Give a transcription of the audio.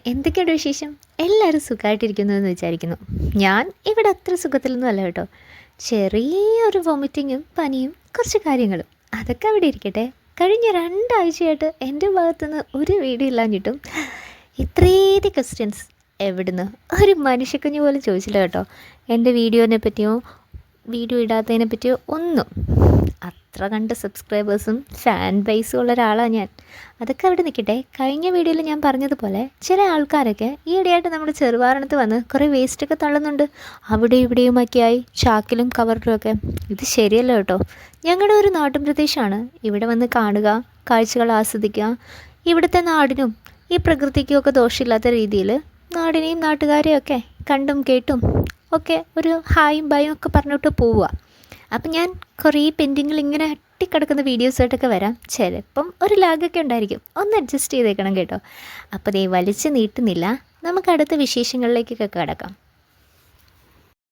എന്തൊക്കെയുണ്ട് വിശേഷം? എല്ലാവരും സുഖമായിട്ടിരിക്കുന്നു എന്ന് വിചാരിക്കുന്നു. ഞാൻ ഇവിടെ അത്ര സുഖത്തിലൊന്നും അല്ല കേട്ടോ. ചെറിയൊരു വൊമിറ്റിങ്ങും പനിയും കുറച്ച് കാര്യങ്ങളും അതൊക്കെ അവിടെ ഇരിക്കട്ടെ. കഴിഞ്ഞ 2 ആഴ്ചയായിട്ട് എൻ്റെ ഭാഗത്തുനിന്ന് ഒരു വീഡിയോ ഇല്ലാഞ്ഞിട്ടും ഇത്രേതി ക്വസ്റ്റ്യൻസ് എവിടുന്ന് ഒരു മനുഷ്യക്കുഞ്ഞ് പോലും ചോദിച്ചില്ല കേട്ടോ. എൻ്റെ വീഡിയോനെ പറ്റിയോ വീഡിയോ ഇടാത്തതിനെ പറ്റിയോ ഒന്നും. അത്ര കണ്ട് സബ്സ്ക്രൈബേഴ്സും ഫാൻ ബേസും ഉള്ള ഒരാളാണ് ഞാൻ. അതൊക്കെ അവിടെ നിൽക്കട്ടെ. കഴിഞ്ഞ വീഡിയോയിൽ ഞാൻ പറഞ്ഞതുപോലെ ചില ആൾക്കാരൊക്കെ ഈയിടെയായിട്ട് നമ്മുടെ ചെറുവാരണത്ത് വന്ന് കുറേ വേസ്റ്റൊക്കെ തള്ളുന്നുണ്ട്. അവിടെ ഇവിടെയുമൊക്കെയായി ചാക്കിലും കവറിലുമൊക്കെ. ഇത് ശരിയല്ല കേട്ടോ. ഞങ്ങളുടെ ഒരു നാട്ടും പ്രദേശമാണ്. ഇവിടെ വന്ന് കാണുക, കാഴ്ചകൾ ആസ്വദിക്കുക. ഇവിടുത്തെ നാടിനും ഈ പ്രകൃതിക്കും ഒക്കെ ദോഷമില്ലാത്ത രീതിയിൽ നാടിനെയും നാട്ടുകാരെയും ഒക്കെ കണ്ടും കേട്ടും ഒക്കെ ഒരു ഹായും ബായും ഒക്കെ പറഞ്ഞിട്ട് പോവുക. അപ്പം ഞാൻ കുറേ പെൻഡിങ്ങിൽ ഇങ്ങനെ അട്ടിക്കിടക്കുന്ന വീഡിയോസായിട്ടൊക്കെ വരാം. ചിലപ്പം ഒരു ലാഗൊക്കെ ഉണ്ടായിരിക്കും. ഒന്ന് അഡ്ജസ്റ്റ് ചെയ്തേക്കണം കേട്ടോ. അപ്പോൾ ദേ വലിച്ച് നീട്ടുന്നില്ല, നമുക്ക് അടുത്ത വിശേഷങ്ങളിലേക്കൊക്കെ കിടക്കാം.